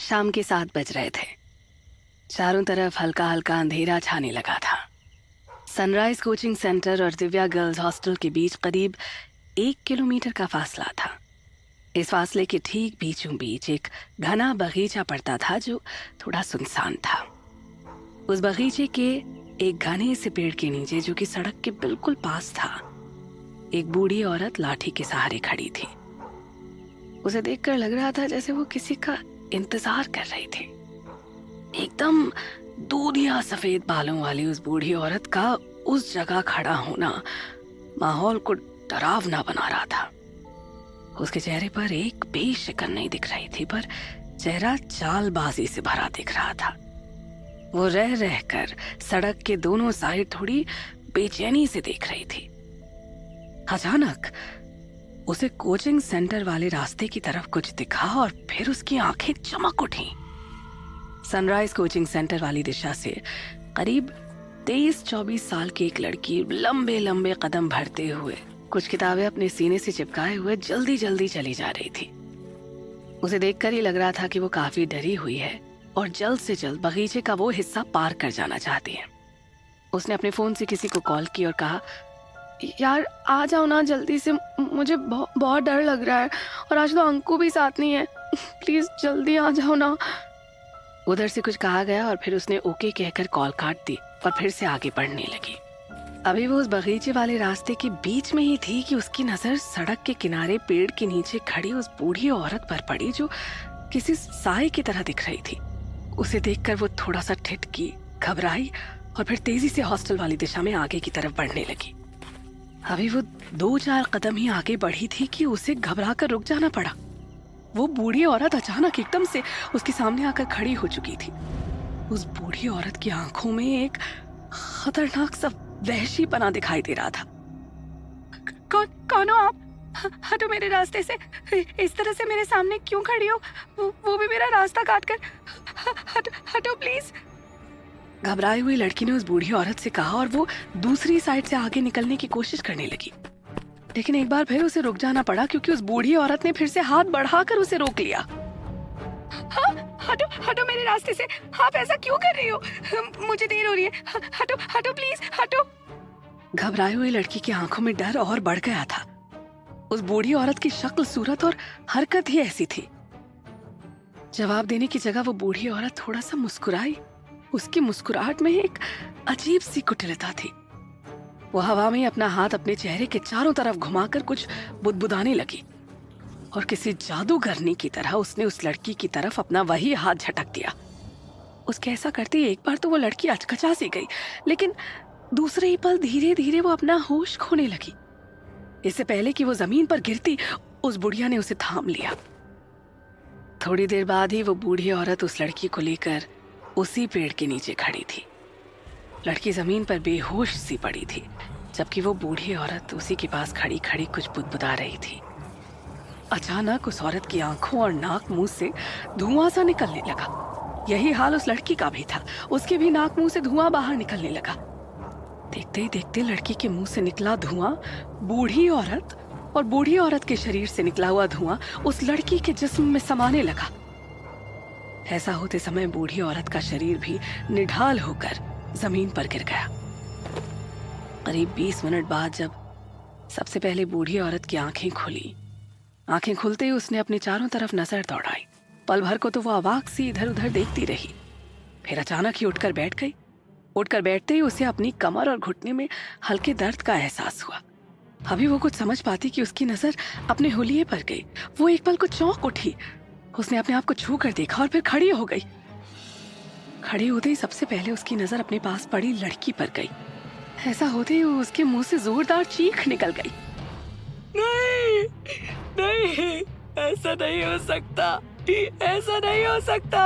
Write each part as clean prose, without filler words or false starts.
शाम के 7 बज रहे थे। चारों तरफ हल्का हल्का अंधेरा छाने लगा था। सनराइज कोचिंग सेंटर और दिव्या गर्ल्स हॉस्टल के बीच करीब 1 किलोमीटर का फासला था। इस फासले के ठीक बीचों बीच एक घना बगीचा पड़ता था जो थोड़ा सुनसान था। उस बगीचे के एक घने से पेड़ के नीचे, जो कि सड़क के बिल्कुल पास था, एक बूढ़ी औरत लाठी के सहारे खड़ी थी। उसे देखकर लग रहा था जैसे वो किसी का इंतजार कर रही थी। एकदम दूधिया सफेद बालों वाली उस बूढ़ी औरत का उस जगह खड़ा होना माहौल को डरावना बना रहा था। उसके चेहरे पर एक भी शिकन नहीं दिख रही थी, पर चेहरा चालबाजी से भरा दिख रहा था। वो रह रहकर सड़क के दोनों साइड थोड़ी बेचैनी से देख रही थी। अचानक उसे कोचिंग सेंटर वाले रास्ते की तरफ कुछ दिखा और फिर उसकी आंखें चमक उठी। सनराइज कोचिंग सेंटर वाली दिशा से करीब 23-24 साल की एक लड़की लंबे लंबे कदम भरते हुए, कुछ किताबें अपने सीने से चिपकाए हुए जल्दी जल्दी चली जा रही थी। उसे देखकर ही लग रहा था कि वो काफी डरी हुई है और जल्द से जल्द बगीचे का वो हिस्सा पार कर जाना चाहती है। उसने अपने फोन से किसी को कॉल की और कहा, यार आ जाओ ना जल्दी से, मुझे बहुत डर लग रहा है और आज तो अंकु भी साथ नहीं है, प्लीज जल्दी आ जाओ ना। उधर से कुछ कहा गया और फिर उसने ओके कहकर कॉल काट दी और फिर से आगे बढ़ने लगी। अभी वो उस बगीचे वाले रास्ते के बीच में ही थी कि उसकी नजर सड़क के किनारे पेड़ के नीचे खड़ी उस बूढ़ी औरत पर पड़ी, जो किसी साए की तरह दिख रही थी। उसे देखकर वो थोड़ा सा ठिठकी, घबराई और फिर तेजी से हॉस्टल वाली दिशा में आगे की तरफ बढ़ने लगी। अभी वो 2-4 कदम ही आगे बढ़ी थी कि उसे घबरा कर रुक जाना पड़ा। वो बूढ़ी औरत अचानक एकदम से उसके सामने आकर खड़ी हो चुकी थी। उस बूढ़ी औरत की आंखों में एक खतरनाक सा वहशीपना दिखाई दे रहा था। कौन हो आप? हटो मेरे रास्ते से, इस तरह से मेरे सामने क्यों खड़ी हो? वो भी मेरा रास्ता काट कर, हटो प्लीज। घबराई हुई लड़की ने उस बूढ़ी औरत से कहा और वो दूसरी साइड से आगे निकलने की कोशिश करने लगी, लेकिन एक बार फिर उसे रुक जाना पड़ा क्योंकि उस बूढ़ी औरत ने फिर से हाथ बढ़ाकर उसे रोक लिया। हटो मेरे रास्ते से, आप ऐसा क्यों कर रही हो? मुझे देर हो रही है, हटो प्लीज, हटो। घबराई हुई लड़की की आंखों में डर और बढ़ गया था। उस बूढ़ी औरत की शक्ल, सूरत और हरकत ही ऐसी थी। जवाब देने की जगह वो बूढ़ी औरत थोड़ा सा मुस्कुराई। उसकी मुस्कुराहट में एक अजीब सी कुटिलता थी। वो हवा में अपना हाथ अपने चेहरे के चारों तरफ घुमाकर कुछ बुदबुदाने लगी और किसी जादूगरनी की तरह उसने उस लड़की की तरफ अपना वही हाथ झटक दिया। उसके ऐसा करते ही एक बार तो वो लड़की अचकचा सी गई, लेकिन दूसरे ही पल धीरे धीरे वो अपना होश खोने लगी। इससे पहले कि वो जमीन पर गिरती, उस बुढ़िया ने उसे थाम लिया। थोड़ी देर बाद ही वो बूढ़ी औरत उस लड़की को लेकर उसी पेड़ के नीचे खड़ी थी। लड़की जमीन पर बेहोश सी पड़ी थी, जबकि वो बूढ़ी औरत उसी के पास खड़ी खड़ी कुछ बुदबुदा रही थी। अचानक उस औरत की आंखों और नाक मुंह से धुआं सा निकलने लगा। यही हाल उस लड़की का भी था, उसके भी नाक मुंह से धुआं बाहर निकलने लगा। देखते ही देखते लड़की के मुंह से निकला धुआं बूढ़ी औरत और बूढ़ी औरत के शरीर से निकला हुआ धुआं उस लड़की के जिस्म में समाने लगा। ऐसा होते समय बूढ़ी औरत का शरीर भी निढाल होकर जमीन पर गिर गया। करीब 20 मिनट बाद जब सबसे पहले बूढ़ी औरत की आंखें खुली, आंखें खुलते ही उसने अपनी चारों तरफ नजर दौड़ाई। पल भर को तो वो अवाक सी इधर उधर देखती रही, फिर अचानक ही उठकर बैठ गई। उठकर बैठते ही उसे अपनी कमर और घुटने में हल्के दर्द का एहसास हुआ। अभी वो कुछ समझ पाती कि उसकी नजर अपने हुलिये पर गई। वो एक पल को चौंक उठी। उसने अपने आप को छू कर देखा और फिर खड़ी हो गई। खड़ी होते ही सबसे पहले उसकी नजर अपने पास पड़ी लड़की पर गई। ऐसा होते ही उसके मुंह से जोरदार चीख निकल गई। नहीं, नहीं, ऐसा नहीं हो सकता, ऐसा नहीं हो सकता।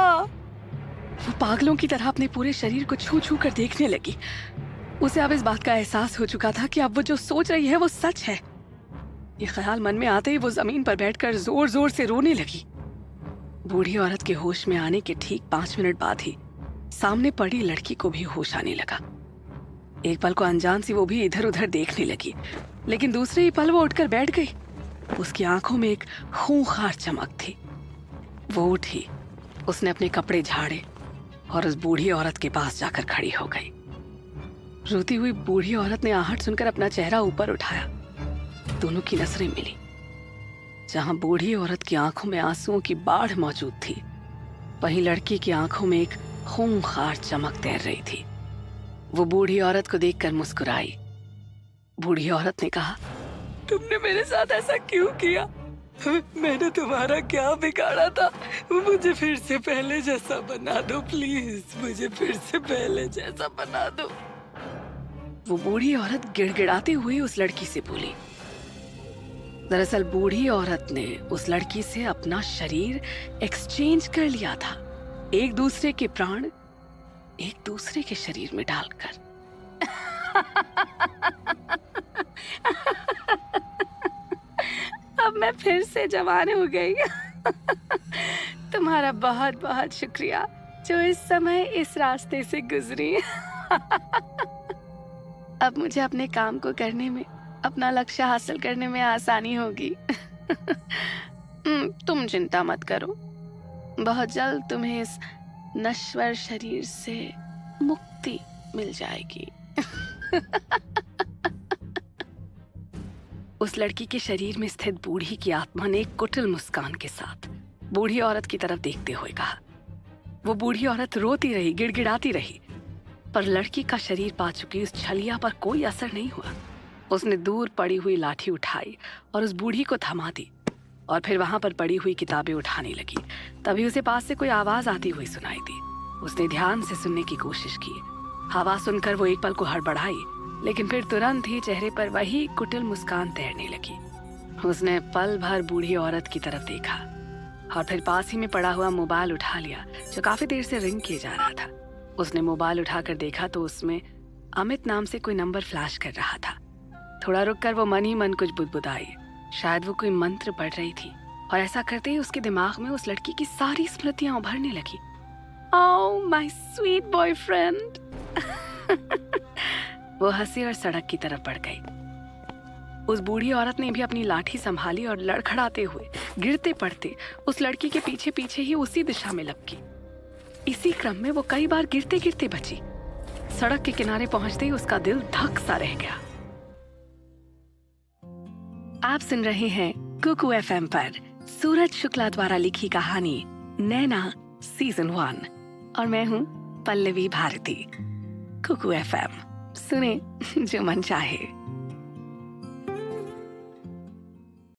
वो पागलों की तरह अपने पूरे शरीर को छू छू कर देखने लगी। उसे अब इस बात का एहसास हो चुका था कि अब वो जो सोच रही है वो सच है। ये ख्याल मन में आते ही वो जमीन पर बैठकर जोर जोर से रोने लगी। बूढ़ी औरत के होश में आने के ठीक 5 मिनट बाद ही सामने पड़ी लड़की को भी होश आने लगा। एक पल को अनजान सी वो भी इधर उधर देखने लगी, लेकिन दूसरे ही पल वो उठकर बैठ गई। उसकी आंखों में एक खूंखार चमक थी। वो उठी उसने अपने कपड़े झाड़े और उस बूढ़ी औरत के पास जाकर खड़ी हो गई। रोती हुई बूढ़ी औरत ने आहट सुनकर अपना चेहरा ऊपर उठाया। दोनों की नजरें मिली। जहां बूढ़ी औरत की आंखों में आंसुओं की बाढ़ मौजूद थी, वहीं लड़की की आंखों में एक खूंखार चमक तैर रही थी। वो बूढ़ी औरत को देखकर मुस्कुराई। बूढ़ी औरत ने कहा, तुमने मेरे साथ ऐसा क्यों किया? मैंने तुम्हारा क्या बिगाड़ा था? मुझे फिर से पहले जैसा बना दो प्लीज, मुझे फिर से पहले जैसा बना दो। वो बूढ़ी औरत गिड़गिड़ाते हुए उस लड़की से बोली। दरअसल बूढ़ी औरत ने उस लड़की से अपना शरीर एक्सचेंज कर लिया था, एक दूसरे के प्राण एक दूसरे के शरीर में डालकर। अब मैं फिर से जवान हो गई। तुम्हारा बहुत बहुत शुक्रिया जो इस समय इस रास्ते से गुजरी। अब मुझे अपने काम को करने में, अपना लक्ष्य हासिल करने में आसानी होगी। तुम चिंता मत करो, बहुत जल्द तुम्हें इस नश्वर शरीर से मुक्ति मिल जाएगी। उस लड़की के शरीर में स्थित बूढ़ी की आत्मा ने एक कुटिल मुस्कान के साथ बूढ़ी औरत की तरफ देखते हुए कहा। वो बूढ़ी औरत रोती रही, गिड़गिड़ाती रही, पर लड़की का शरीर पा चुकी उस छलिया पर कोई असर नहीं हुआ। उसने दूर पड़ी हुई लाठी उठाई और उस बूढ़ी को थमा दी और फिर वहां पर पड़ी हुई किताबें उठाने लगी। तभी उसे पास से कोई आवाज आती हुई सुनाई दी। उसने ध्यान से सुनने की कोशिश की। आवाज सुनकर वो एक पल को हड़बड़ाई, लेकिन फिर तुरंत ही चेहरे पर वही कुटिल मुस्कान तैरने लगी। उसने पल भर बूढ़ी औरत की तरफ देखा और फिर पास ही में पड़ा हुआ मोबाइल उठा लिया जो काफी देर से रिंग किए जा रहा था। उसने मोबाइल उठाकर देखा तो उसमें अमित नाम से कोई नंबर फ्लैश कर रहा था। थोड़ा रुककर वो मन ही मन कुछ बुदबुदाई। शायद वो कोई मंत्र पढ़ रही थी और ऐसा करते ही उसके दिमाग में उस लड़की की सारी स्मृतियां उभरने लगी। Oh my sweet boyfriend. वो हंसी और सड़क की तरफ बढ़ गई। उस बूढ़ी औरत ने भी अपनी लाठी संभाली और लड़खड़ाते हुए, गिरते पड़ते उस लड़की के पीछे पीछे ही उसी दिशा में लपकी। इसी क्रम में वो कई बार गिरते गिरते बची। सड़क के किनारे पहुंचते ही उसका दिल धक सा रह गया। आप सुन रहे हैं कुकू एफएम पर सूरज शुक्ला द्वारा लिखी कहानी नैना सीजन 1 और मैं हूं पल्लवी भारती। कुकू एफएम, सुने जो मन चाहे।